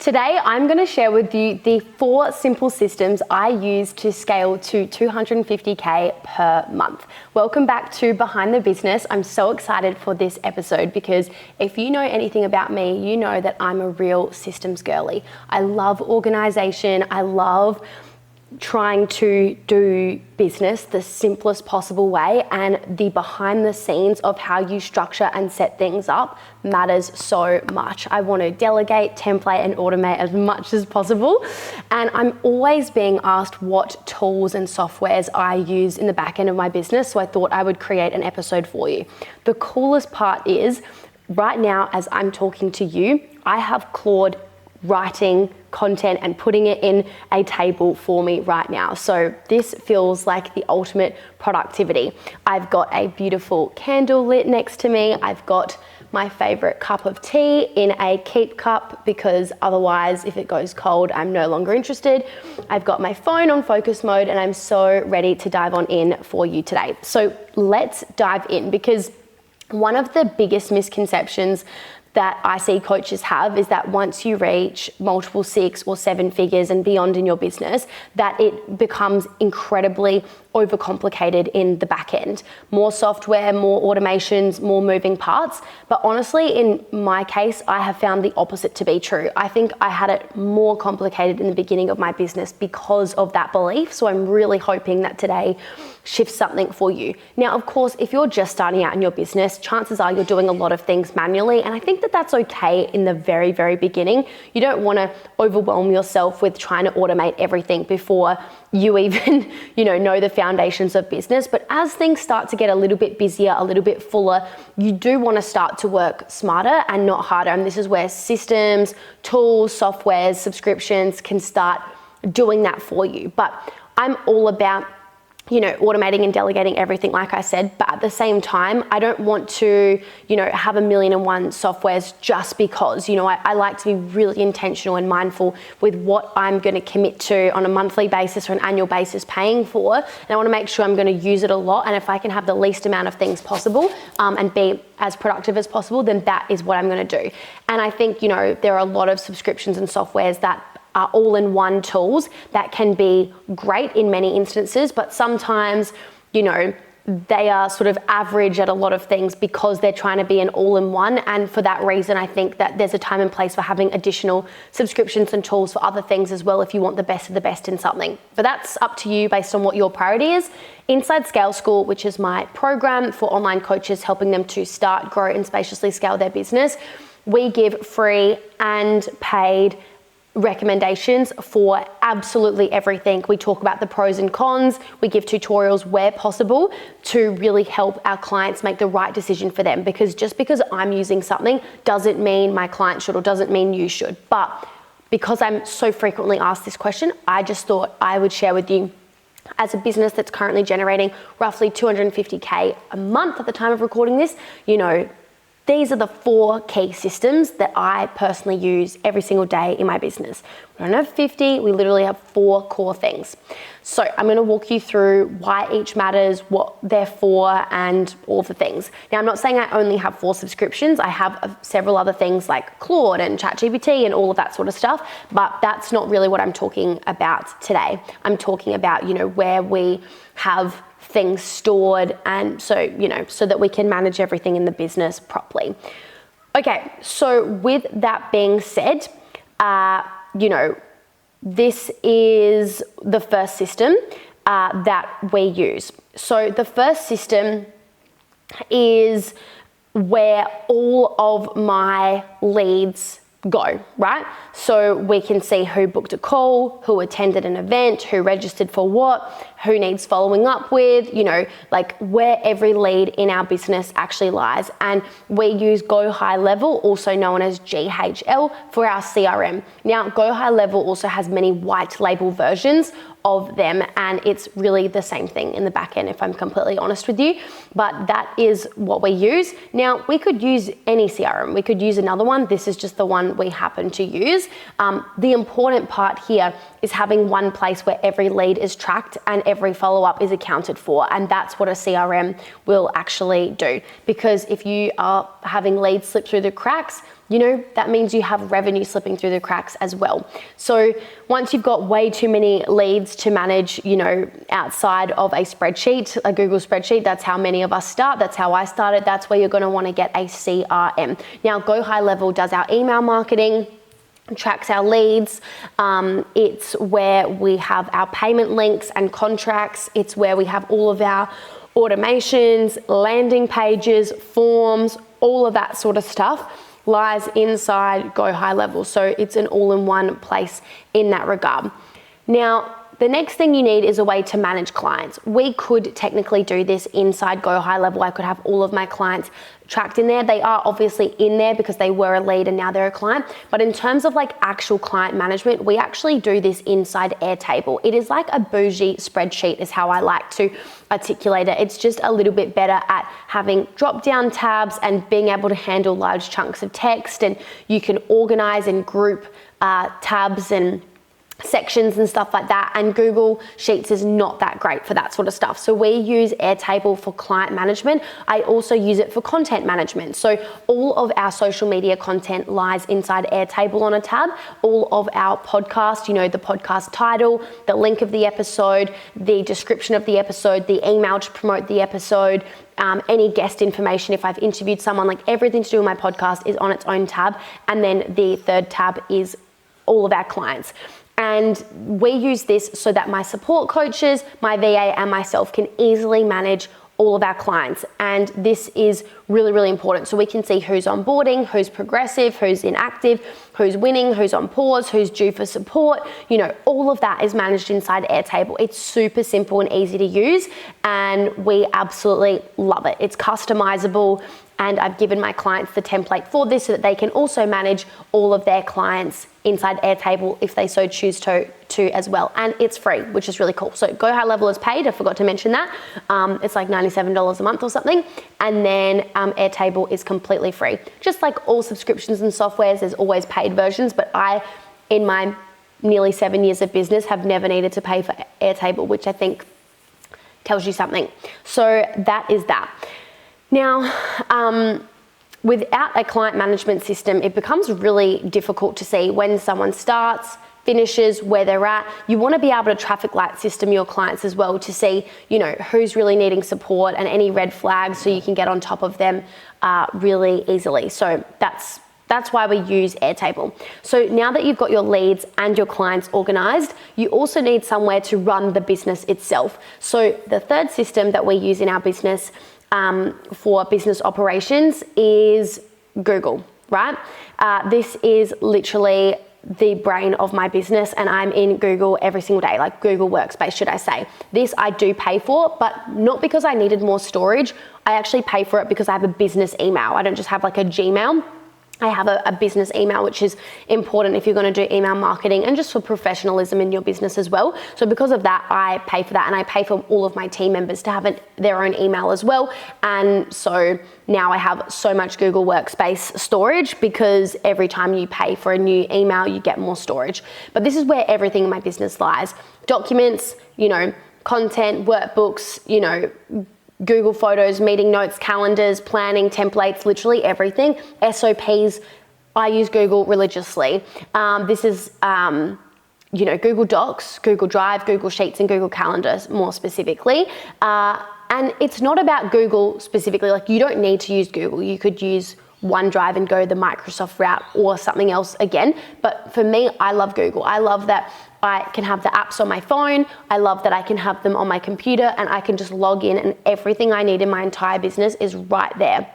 Today, I'm going to share with you the 4 simple systems I use to scale to 250K per month. Welcome back to Behind the Business. I'm so excited for this episode because if you know anything about me, you know that I'm a real systems girly. I love organization. I love trying to do business the simplest possible way, and the behind the scenes of how you structure and set things up matters so much. I want to delegate, template, and automate as much as possible. And I'm always being asked what tools and softwares I use in the back end of my business, so I thought I would create an episode for you. The coolest part is, right now as I'm talking to you, I have Claude writing content and putting it in a table for me right now. So this feels like the ultimate productivity. I've got a beautiful candle lit next to me. I've got my favorite cup of tea in a keep cup because otherwise if it goes cold, I'm no longer interested. I've got my phone on focus mode and I'm so ready to dive on in for you today. So let's dive in, because one of the biggest misconceptions that I see coaches have is that once you reach multiple 6 or 7 figures and beyond in your business, that it becomes incredibly overcomplicated in the back end. More software, more automations, more moving parts. But honestly, in my case, I have found the opposite to be true. I think I had it more complicated in the beginning of my business because of that belief. So I'm really hoping that today shifts something for you. Now, of course, if you're just starting out in your business, chances are you're doing a lot of things manually. And I think that that's okay in the very, very beginning. You don't want to overwhelm yourself with trying to automate everything before you even, know the foundations of business. But as things start to get a little bit busier, a little bit fuller, you do want to start to work smarter and not harder. And this is where systems, tools, softwares, subscriptions can start doing that for you. But I'm all about automating and delegating everything, like I said, but at the same time, I don't want to, have 1,000,001 softwares just because, I like to be really intentional and mindful with what I'm going to commit to on a monthly basis or an annual basis paying for. And I want to make sure I'm going to use it a lot. And if I can have the least amount of things possible and be as productive as possible, then that is what I'm going to do. And I think, there are a lot of subscriptions and softwares that are all-in-one tools that can be great in many instances, but sometimes, they are sort of average at a lot of things because they're trying to be an all-in-one. And for that reason, I think that there's a time and place for having additional subscriptions and tools for other things as well if you want the best of the best in something. But that's up to you based on what your priority is. Inside Scale School, which is my program for online coaches helping them to start, grow, and spaciously scale their business, we give free and paid recommendations for absolutely everything. We talk about the pros and cons. We give tutorials where possible to really help our clients make the right decision for them, because just because I'm using something doesn't mean my client should, or doesn't mean you should. But because I'm so frequently asked this question, I just thought I would share with you, as a business that's currently generating roughly 250K a month at the time of recording this, these are the 4 key systems that I personally use every single day in my business. We don't have 50, we literally have 4 core things. So I'm going to walk you through why each matters, what they're for, and all the things. Now, I'm not saying I only have 4 subscriptions. I have several other things like Claude and ChatGPT and all of that sort of stuff, but that's not really what I'm talking about today. I'm talking about, where we have things stored, and so that we can manage everything in the business properly. Okay, so with that being said, this is the first system that we use. So the first system is where all of my leads go, right? So we can see who booked a call, who attended an event, who registered for what, who needs following up with, like where every lead in our business actually lies. And we use GoHighLevel, also known as GHL, for our CRM. Now, GoHighLevel also has many white label versions of them, and it's really the same thing in the back end, if I'm completely honest with you, but that is what we use. Now, we could use any CRM, we could use another one. This is just the one we happen to use. The important part here is having one place where every lead is tracked and every follow-up is accounted for, and that's what a CRM will actually do. Because if you are having leads slip through the cracks, that means you have revenue slipping through the cracks as well. So once you've got way too many leads to manage, outside of a spreadsheet, a Google spreadsheet, that's how many of us start. That's how I started. That's where you're going to want to get a CRM. Now, GoHighLevel does our email marketing, tracks our leads. It's where we have our payment links and contracts. It's where we have all of our automations, landing pages, forms, all of that sort of stuff lies inside GoHighLevel. So it's an all-in-one place in that regard. Now, the next thing you need is a way to manage clients. We could technically do this inside GoHighLevel. I could have all of my clients tracked in there. They are obviously in there because they were a lead and now they're a client. But in terms of like actual client management, we actually do this inside Airtable. It is like a bougie spreadsheet is how I like to articulate it. It's just a little bit better at having drop-down tabs and being able to handle large chunks of text, and you can organize and group tabs and sections and stuff like that, and Google Sheets is not that great for that sort of stuff. So we use Airtable for client management. I also use it for content management. So all of our social media content lies inside Airtable on a tab. All of our podcast, the podcast title, the link of the episode, the description of the episode, the email to promote the episode, any guest information, if I've interviewed someone, like everything to do with my podcast is on its own tab. And then the third tab is all of our clients. And we use this so that my support coaches, my VA, and myself can easily manage all of our clients. And this is really, really important. So we can see who's onboarding, who's progressive, who's inactive, who's winning, who's on pause, who's due for support. All of that is managed inside Airtable. It's super simple and easy to use, and we absolutely love it. It's customizable, and I've given my clients the template for this so that they can also manage all of their clients inside Airtable if they so choose to as well. And it's free, which is really cool. So GoHighLevel is paid. I forgot to mention that. It's like $97 a month or something. And then Airtable is completely free. Just like all subscriptions and softwares, there's always paid versions, but I, in my nearly 7 years of business, have never needed to pay for Airtable, which I think tells you something. So that is that. Now, without a client management system, it becomes really difficult to see when someone starts, finishes, where they're at. You want to be able to traffic light system your clients as well to see, who's really needing support and any red flags, so you can get on top of them really easily. So that's why we use Airtable. So now that you've got your leads and your clients organized, you also need somewhere to run the business itself. So the third system that we use in our business for business operations is Google, right? This is literally the brain of my business, and I'm in Google every single day, like Google Workspace, should I say. This I do pay for, but not because I needed more storage. I actually pay for it because I have a business email. I don't just have like a Gmail. I have a business email, which is important if you're going to do email marketing and just for professionalism in your business as well. So because of that, I pay for that, and I pay for all of my team members to have their own email as well. And so now I have so much Google Workspace storage because every time you pay for a new email, you get more storage. But this is where everything in my business lies. Documents, content, workbooks, Google Photos, meeting notes, calendars, planning, templates, literally everything. SOPs, I use Google religiously. This is, Google Docs, Google Drive, Google Sheets, and Google Calendars more specifically. And it's not about Google specifically. Like, you don't need to use Google. You could use OneDrive and go the Microsoft route or something else again. But for me, I love Google. I love that I can have the apps on my phone. I love that I can have them on my computer, and I can just log in, and everything I need in my entire business is right there.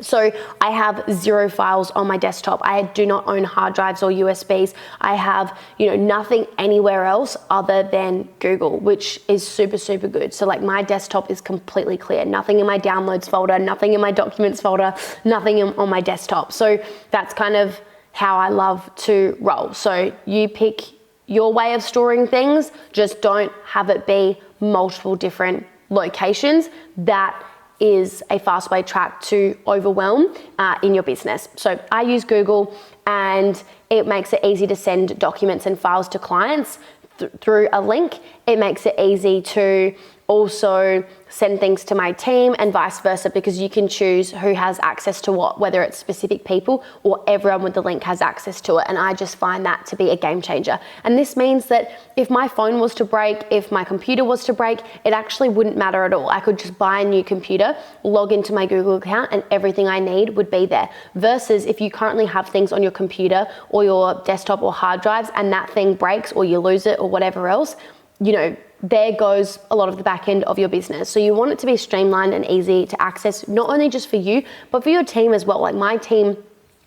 So I have 0 files on my desktop. I do not own hard drives or USBs. I have, nothing anywhere else other than Google, which is super, super good. So like, my desktop is completely clear. Nothing in my downloads folder, nothing in my documents folder, nothing on my desktop. So that's kind of how I love to roll. So you pick your way of storing things, just don't have it be multiple different locations. That is a fast way track to overwhelm in your business. So I use Google, and it makes it easy to send documents and files to clients through a link. It makes it easy to also send things to my team and vice versa, because you can choose who has access to what, whether it's specific people or everyone with the link has access to it. And I just find that to be a game changer. And this means that if my phone was to break, if my computer was to break, it actually wouldn't matter at all. I could just buy a new computer, log into my Google account, and everything I need would be there. Versus if you currently have things on your computer or your desktop or hard drives and that thing breaks or you lose it or whatever else, there goes a lot of the back end of your business. So you want it to be streamlined and easy to access, not only just for you, but for your team as well. Like my team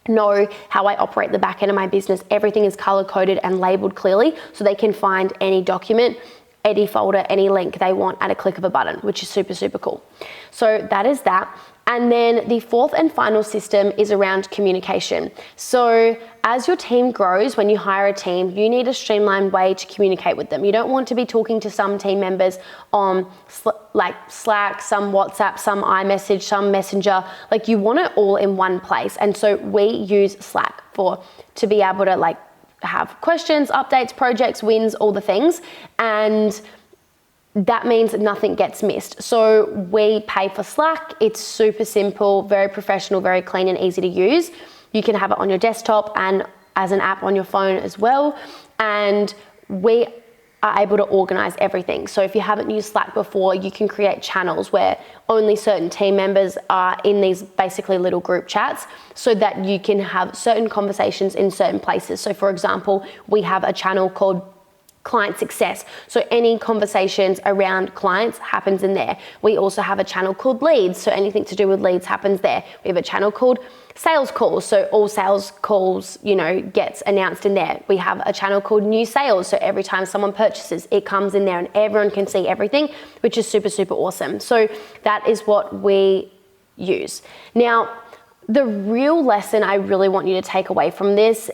know how I operate the back end of my business. Everything is color coded and labeled clearly so they can find any document, any folder, any link they want at a click of a button, which is super, super cool. So that is that. And then the fourth and final system is around communication. So as your team grows, when you hire a team, you need a streamlined way to communicate with them. You don't want to be talking to some team members on Slack, some WhatsApp, some iMessage, some Messenger. Like you want it all in one place. And so we use Slack to be able to have questions, updates, projects, wins, all the things. And that means nothing gets missed. So we pay for Slack. It's super simple, very professional, very clean and easy to use. You can have it on your desktop and as an app on your phone as well. And we are able to organize everything. So if you haven't used Slack before, you can create channels where only certain team members are in these basically little group chats so that you can have certain conversations in certain places. So for example, we have a channel called client success. So any conversations around clients happens in there. We also have a channel called leads. So anything to do with leads happens there. We have a channel called sales calls. So all sales calls, gets announced in there. We have a channel called new sales. So every time someone purchases, it comes in there and everyone can see everything, which is super, super awesome. So that is what we use. Now, the real lesson I really want you to take away from this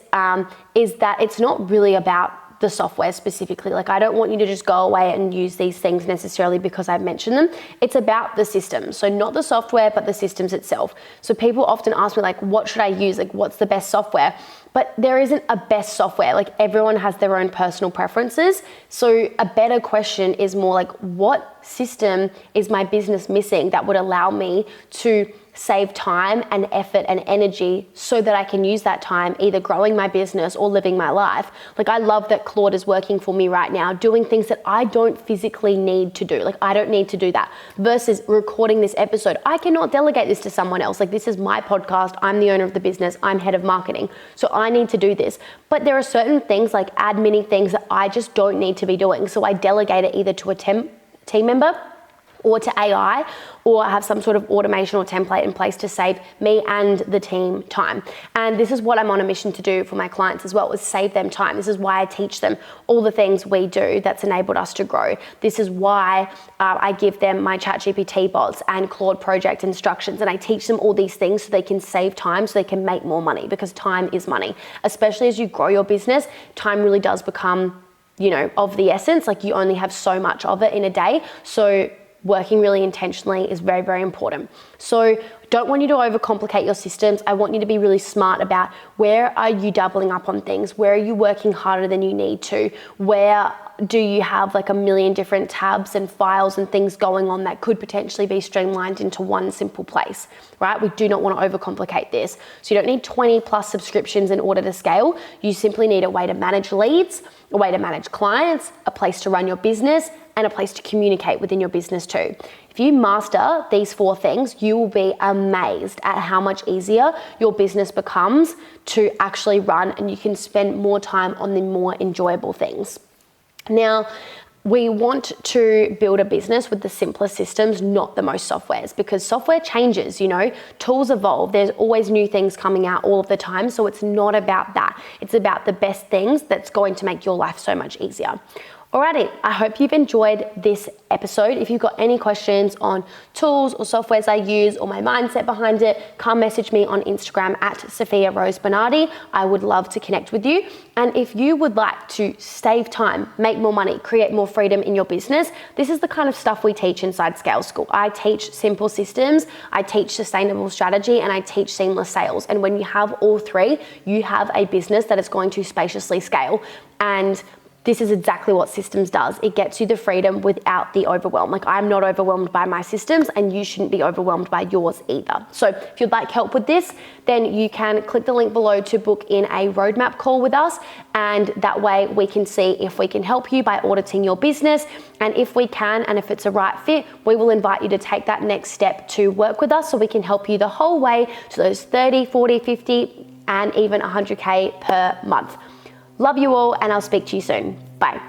is that it's not really about the software specifically. I don't want you to just go away and use these things necessarily because I've mentioned them. It's about the systems. So not the software, but the systems itself. So people often ask me what should I use? What's the best software? But there isn't a best software. Everyone has their own personal preferences. So a better question is more what system is my business missing that would allow me to save time and effort and energy so that I can use that time either growing my business or living my life. I love that Claude is working for me right now, doing things that I don't physically need to do. I don't need to do that versus recording this episode. I cannot delegate this to someone else. This is my podcast. I'm the owner of the business. I'm head of marketing. So I need to do this. But there are certain things admin things that I just don't need to be doing. So I delegate it either to a team member or to AI, or have some sort of automation or template in place to save me and the team time. And this is what I'm on a mission to do for my clients as well, is save them time. This is why I teach them all the things we do that's enabled us to grow. This is why I give them my ChatGPT bots and Claude project instructions, and I teach them all these things so they can save time, so they can make more money, because time is money. Especially as you grow your business, time really does become, of the essence. You only have so much of it in a day. So working really intentionally is very, very important. So don't want you to overcomplicate your systems. I want you to be really smart about where are you doubling up on things? Where are you working harder than you need to? Where do you have a million different tabs and files and things going on that could potentially be streamlined into one simple place, right? We do not want to overcomplicate this. So you don't need 20 plus subscriptions in order to scale. You simply need a way to manage leads, a way to manage clients, a place to run your business, and a place to communicate within your business too. If you master these 4 things, you will be amazed at how much easier your business becomes to actually run, and you can spend more time on the more enjoyable things. Now, we want to build a business with the simplest systems, not the most softwares, because software changes, tools evolve. There's always new things coming out all of the time. So it's not about that. It's about the best things that's going to make your life so much easier. Alrighty, I hope you've enjoyed this episode. If you've got any questions on tools or softwares I use or my mindset behind it, come message me on Instagram at Sofia Rose Bernardi. I would love to connect with you. And if you would like to save time, make more money, create more freedom in your business, this is the kind of stuff we teach inside Scale School. I teach simple systems, I teach sustainable strategy, and I teach seamless sales. And when you have all 3, you have a business that is going to spaciously scale. And this is exactly what systems does. It gets you the freedom without the overwhelm. Like, I'm not overwhelmed by my systems, and you shouldn't be overwhelmed by yours either. So if you'd like help with this, then you can click the link below to book in a roadmap call with us. And that way we can see if we can help you by auditing your business. And if we can, and if it's a right fit, we will invite you to take that next step to work with us so we can help you the whole way to those 30, 40, 50, and even 100K per month. Love you all, and I'll speak to you soon. Bye.